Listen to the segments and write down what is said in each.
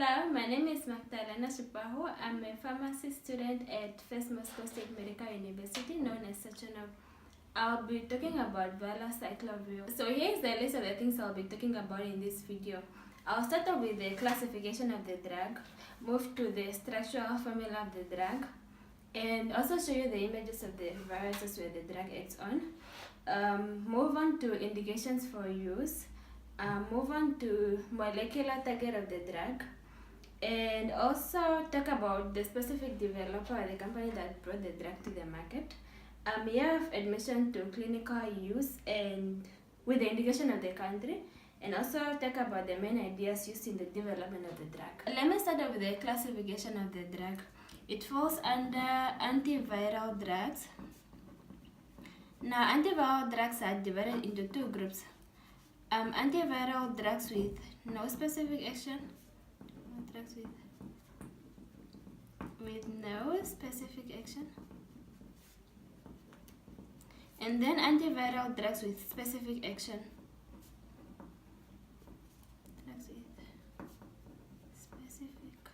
Hello, my name is Magdalena Shipaho. I'm a pharmacy student at First Moscow State Medical University, known as Sachinov. I'll be talking about Valacyclovir. So here's the list of the things I'll be talking about in this video. I'll start off with the classification of the drug, move to the structural formula of the drug, and also show you the images of the viruses where the drug acts on. Move on to indications for use. Move on to molecular target of the drug, and also talk about the specific developer or the company that brought the drug to the market. Year of admission to clinical use and with the indication of the country, and also talk about the main ideas used in the development of the drug. Let me start off with the classification of the drug. It falls under antiviral drugs. Now, antiviral drugs are divided into two groups. Antiviral drugs with no specific action, drugs with no specific action, and then antiviral drugs with specific action. Drugs with specific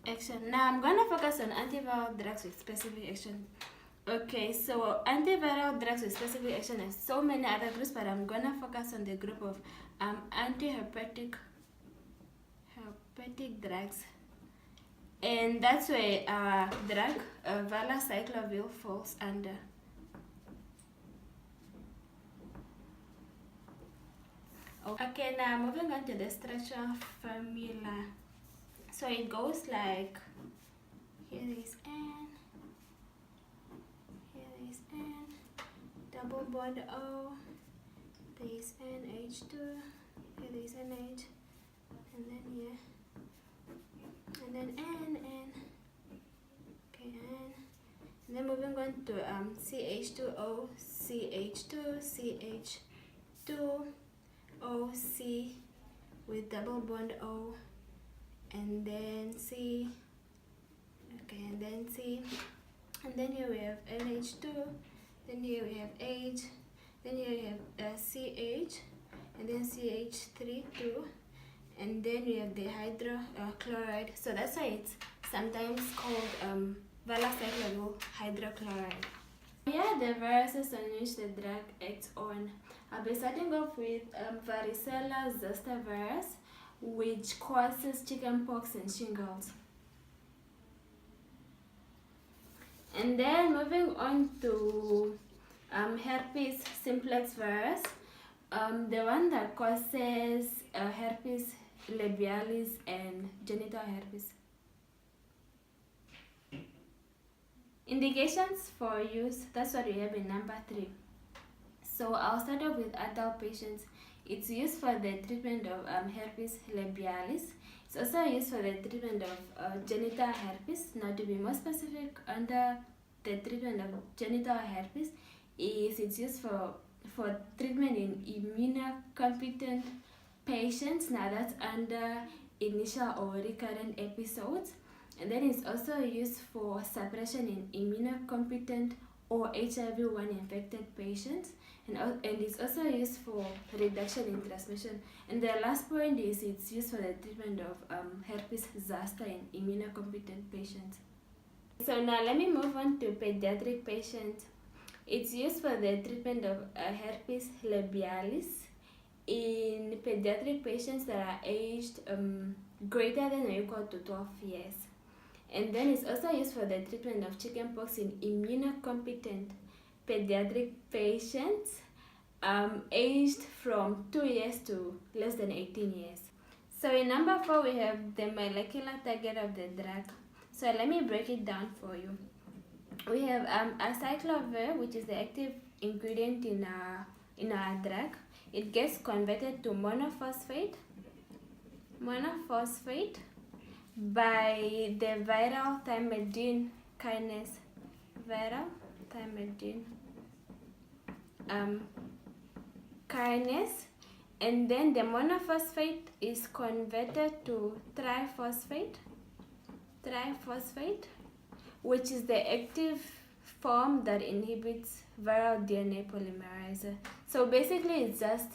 action. Now I'm gonna focus on antiviral drugs with specific action. Okay, so antiviral drugs with specific action has so many other groups, but I'm gonna focus on the group of antiherpetic drugs, and that's where drug Valacyclovir falls under. Okay, now moving on to the structural formula. So it goes like, here is N, N, double bond O, there is NH2, here is NH, and then here, and then N, okay, N, and then moving on to CH2O, CH2, CH2, OC with double bond O, and then C, okay, and then C. And then here we have NH2, then here we have H, then here we have CH, and then CH3 too, and then we have the hydrochloride. So that's why it's sometimes called Valacyclovir hydrochloride. Here are the viruses on which the drug acts on. I'll be starting off with varicella zoster virus, which causes chickenpox and shingles. And then moving on to herpes simplex virus, the one that causes herpes labialis and genital herpes. Indications for use, that's what we have in number 3. So I'll start off with adult patients. It's used for the treatment of herpes labialis. It's also used for the treatment of genital herpes. Now, to be more specific, under the treatment of genital herpes, it's used for treatment in immunocompetent patients. Now, that's under initial or recurrent episodes. And then it's also used for suppression in immunocompetent or HIV-1 infected patients, and it's also used for reduction in transmission. And the last point is it's used for the treatment of herpes zoster in immunocompetent patients. So now let me move on to pediatric patients. It's used for the treatment of herpes labialis in pediatric patients that are aged greater than or equal to 12 years. And then it's also used for the treatment of chickenpox in immunocompetent pediatric patients aged from 2 years to less than 18 years. So in number 4, we have the molecular target of the drug. So let me break it down for you. We have acyclovir, which is the active ingredient in our drug. It gets converted to monophosphate by the viral thymidine kinase, kinase, and then the monophosphate is converted to triphosphate, which is the active form that inhibits viral DNA polymerase. So basically it's just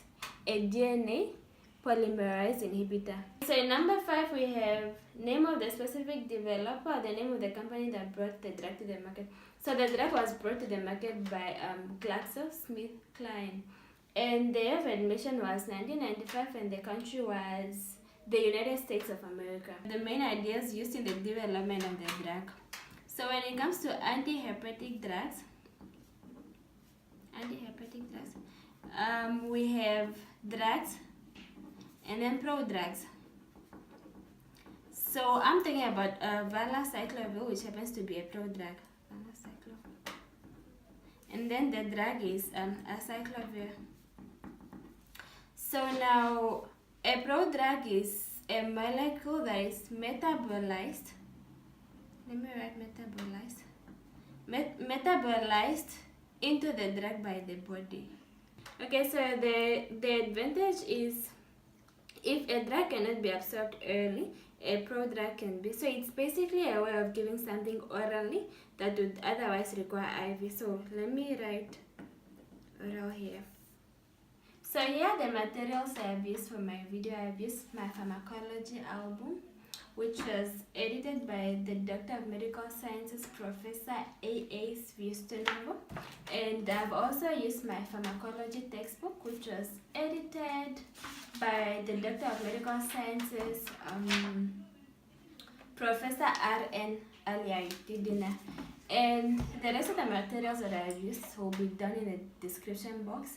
a DNA polymerase inhibitor. So in number 5 we have name of the specific developer, the name of the company that brought the drug to the market. So the drug was brought to the market by GlaxoSmithKline, and the year of admission was 1995, and the country was the United States of America. The main ideas used in the development of the drug. So when it comes to antihepatic drugs, we have drugs and then prodrugs. So I'm thinking about Valacyclovir, which happens to be a prodrug. Valacyclovir. And then the drug is acyclovir. So now a prodrug is a molecule that is metabolized. Let me write metabolized. Metabolized into the drug by the body. Okay, so the advantage is if a drug cannot be absorbed early, a prodrug can be. So it's basically a way of giving something orally that would otherwise require IV. So let me write oral here. So here are the materials I have used for my video. I have used my Pharmacology album, which was edited by the Doctor of Medical Sciences, Professor A.A. Sviustonovo. And I've also used my Pharmacology textbook, which was edited by the Doctor of Medical Sciences, Professor R.N. Aliaitidina. And the rest of the materials that I've used will be down in the description box.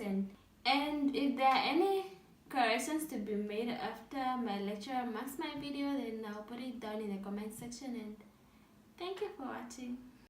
And if there are any corrections to be made after my lecturer marks my video, then I'll put it down in the comment section. And thank you for watching.